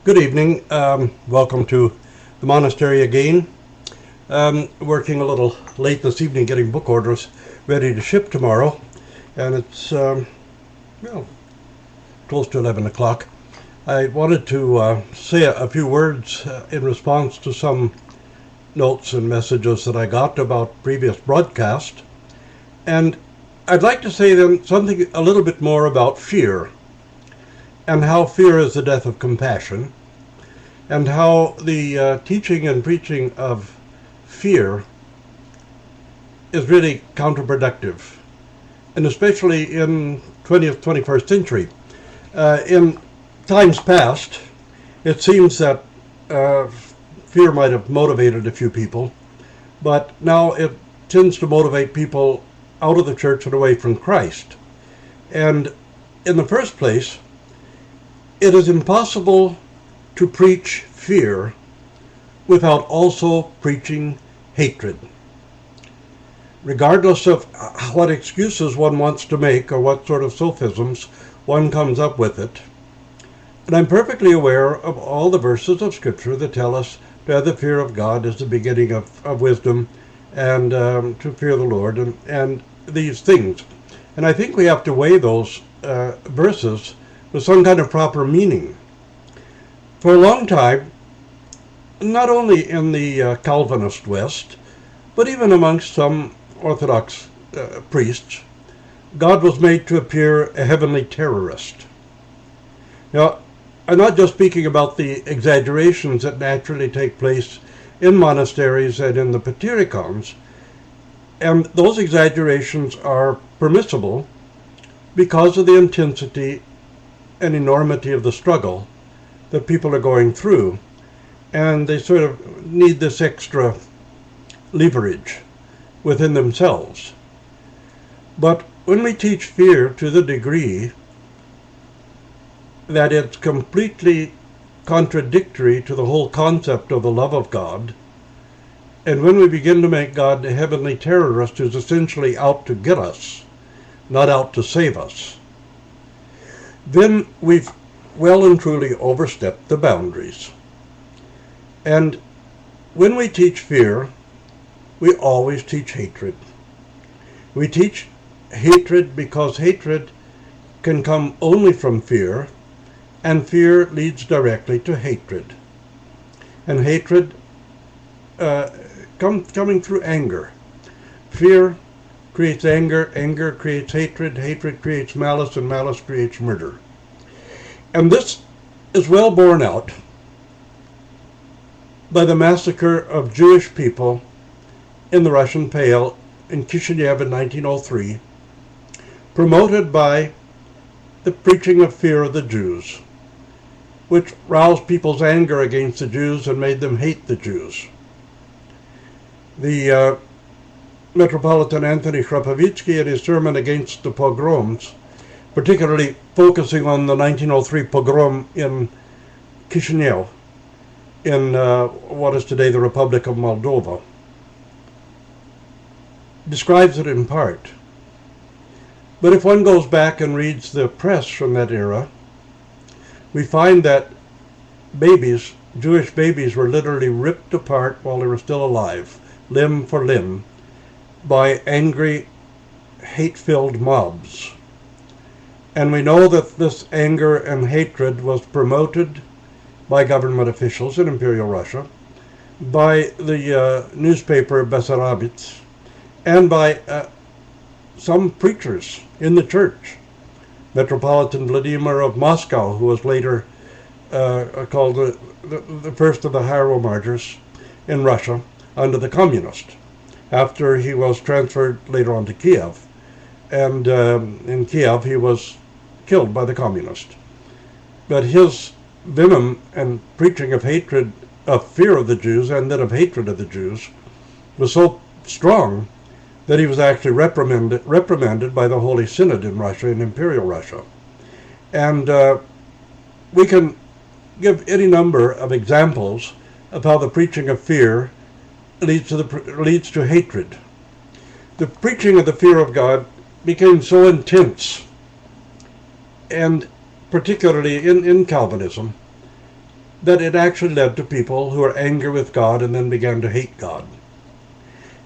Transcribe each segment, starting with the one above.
Good evening. Welcome to the monastery again. Working a little late this evening getting book orders ready to ship tomorrow, and it's close to 11 o'clock. I wanted to say a few words in response to some notes and messages that I got about previous broadcast, and I'd like to say then something a little bit more about fear, and how fear is the death of compassion, and how the teaching and preaching of fear is really counterproductive, and especially in 20th, 21st century. In times past, it seems that fear might have motivated a few people, but now it tends to motivate people out of the church and away from Christ. And in the first place, it is impossible to preach fear without also preaching hatred. Regardless of what excuses one wants to make or what sort of sophisms one comes up with it. And I'm perfectly aware of all the verses of Scripture that tell us to have the fear of God as the beginning of wisdom, and to fear the Lord, and these things. And I think we have to weigh those verses with some kind of proper meaning. For a long time, not only in the Calvinist West, but even amongst some Orthodox priests, God was made to appear a heavenly terrorist. Now, I'm not just speaking about the exaggerations that naturally take place in monasteries and in the patericons, and those exaggerations are permissible because of the intensity and enormity of the struggle that people are going through, and they sort of need this extra leverage within themselves. But when we teach fear to the degree that it's completely contradictory to the whole concept of the love of God, and when we begin to make God a heavenly terrorist who's essentially out to get us, not out to save us, then we've well and truly overstepped the boundaries. And when we teach fear, we always teach hatred. We teach hatred because hatred can come only from fear, and fear leads directly to hatred. And hatred coming through anger. Fear creates anger, anger creates hatred, hatred creates malice, and malice creates murder. And this is well borne out by the massacre of Jewish people in the Russian Pale in Kishinev in 1903, promoted by the preaching of fear of the Jews, which roused people's anger against the Jews and made them hate the Jews. The Metropolitan Anthony Khrapovitsky, in his sermon against the pogroms, particularly focusing on the 1903 pogrom in Chisinau, in what is today the Republic of Moldova, describes it in part. But if one goes back and reads the press from that era, we find that babies, Jewish babies, were literally ripped apart while they were still alive, limb for limb, by angry, hate-filled mobs. And we know that this anger and hatred was promoted by government officials in Imperial Russia, by the newspaper Bessarabits, and by some preachers in the church. Metropolitan Vladimir of Moscow, who was later called the first of the Hero martyrs in Russia under the communists, after he was transferred later on to Kiev. And in Kiev he was killed by the communists. But his venom and preaching of hatred, of fear of the Jews, and then of hatred of the Jews, was so strong that he was actually reprimanded by the Holy Synod in Russia, in Imperial Russia. And we can give any number of examples of how the preaching of fear leads to hatred. The preaching of the fear of God became so intense, and particularly in Calvinism, that it actually led to people who were angry with God and then began to hate God.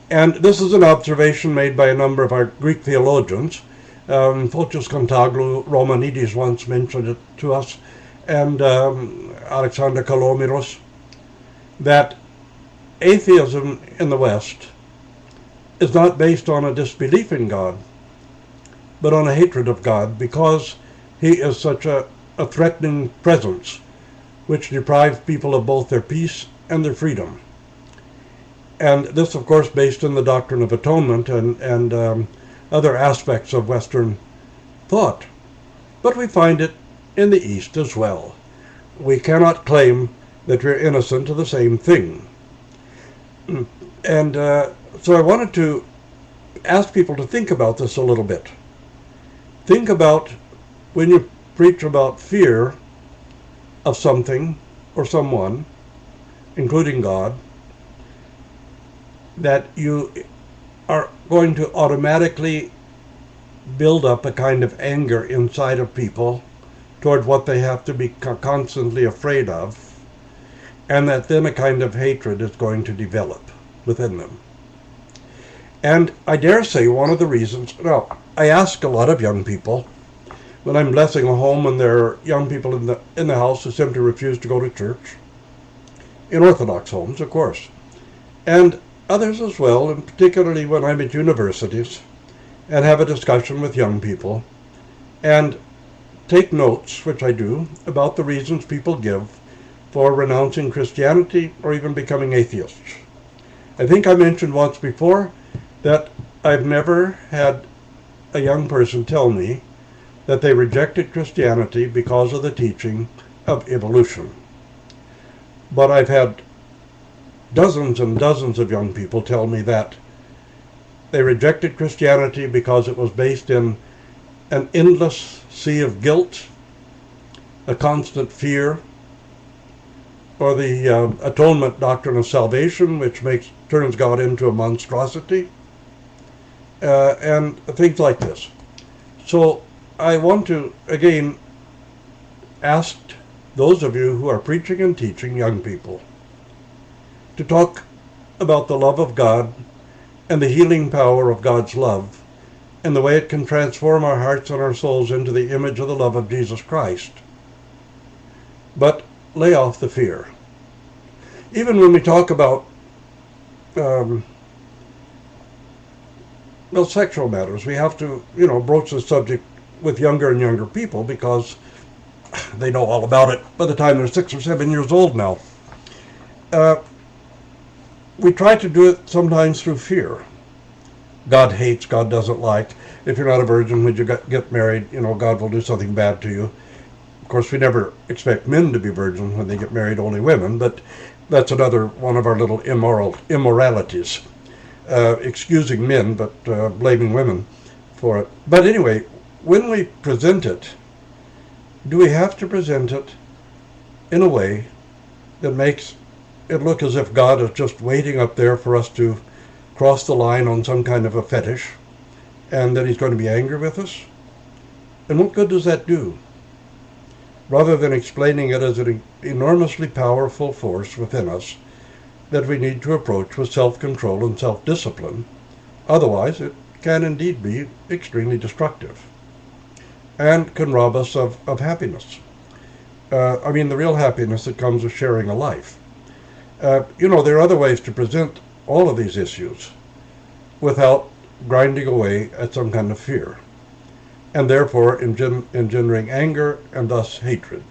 And this is an observation made by a number of our Greek theologians. Photios Kontoglou, Romanides once mentioned it to us, and Alexander Kalomiros, that atheism in the West is not based on a disbelief in God, but on a hatred of God, because he is such a threatening presence which deprives people of both their peace and their freedom. And this, of course, based on the doctrine of atonement and other aspects of Western thought. But we find it in the East as well. We cannot claim that we're innocent of the same thing. And so I wanted to ask people to think about this a little bit. Think about when you preach about fear of something or someone, including God, that you are going to automatically build up a kind of anger inside of people toward what they have to be constantly afraid of, and that then a kind of hatred is going to develop within them. And I dare say one of the reasons, now, I ask a lot of young people, when I'm blessing a home and there are young people in the house who simply refuse to go to church, in Orthodox homes, of course, and others as well, and particularly when I'm at universities and have a discussion with young people and take notes, which I do, about the reasons people give for renouncing Christianity or even becoming atheists. I think I mentioned once before that I've never had a young person tell me that they rejected Christianity because of the teaching of evolution. But I've had dozens and dozens of young people tell me that they rejected Christianity because it was based in an endless sea of guilt, a constant fear, or the atonement doctrine of salvation, which turns God into a monstrosity, and things like this. So I want to, again, ask those of you who are preaching and teaching young people to talk about the love of God and the healing power of God's love and the way it can transform our hearts and our souls into the image of the love of Jesus Christ. But lay off the fear. Even when we talk about sexual matters, we have to, broach the subject with younger and younger people because they know all about it by the time they're 6 or 7 years old now. We try to do it sometimes through fear. God hates, God doesn't like. If you're not a virgin when you get married, God will do something bad to you. Of course, we never expect men to be virgins when they get married, only women, but that's another one of our little immoralities. Excusing men, but blaming women for it. But anyway, when we present it, do we have to present it in a way that makes it look as if God is just waiting up there for us to cross the line on some kind of a fetish, and that he's going to be angry with us? And what good does that do? Rather than explaining it as an enormously powerful force within us that we need to approach with self-control and self-discipline, otherwise it can indeed be extremely destructive and can rob us of happiness. The real happiness that comes with sharing a life. There are other ways to present all of these issues without grinding away at some kind of fear, and therefore engendering anger and thus hatred.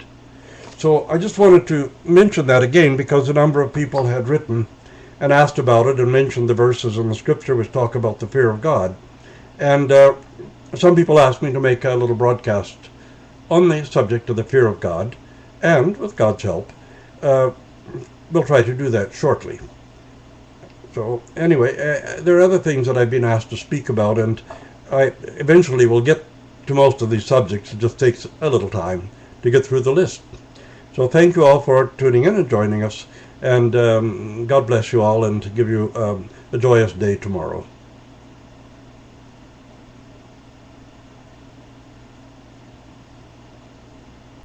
So I just wanted to mention that again because a number of people had written and asked about it and mentioned the verses in the scripture which talk about the fear of God. And some people asked me to make a little broadcast on the subject of the fear of God, and with God's help, we'll try to do that shortly. So anyway, there are other things that I've been asked to speak about, and I eventually will get to most of these subjects. It just takes a little time to get through the list. So thank you all for tuning in and joining us, and God bless you all and give you a joyous day tomorrow.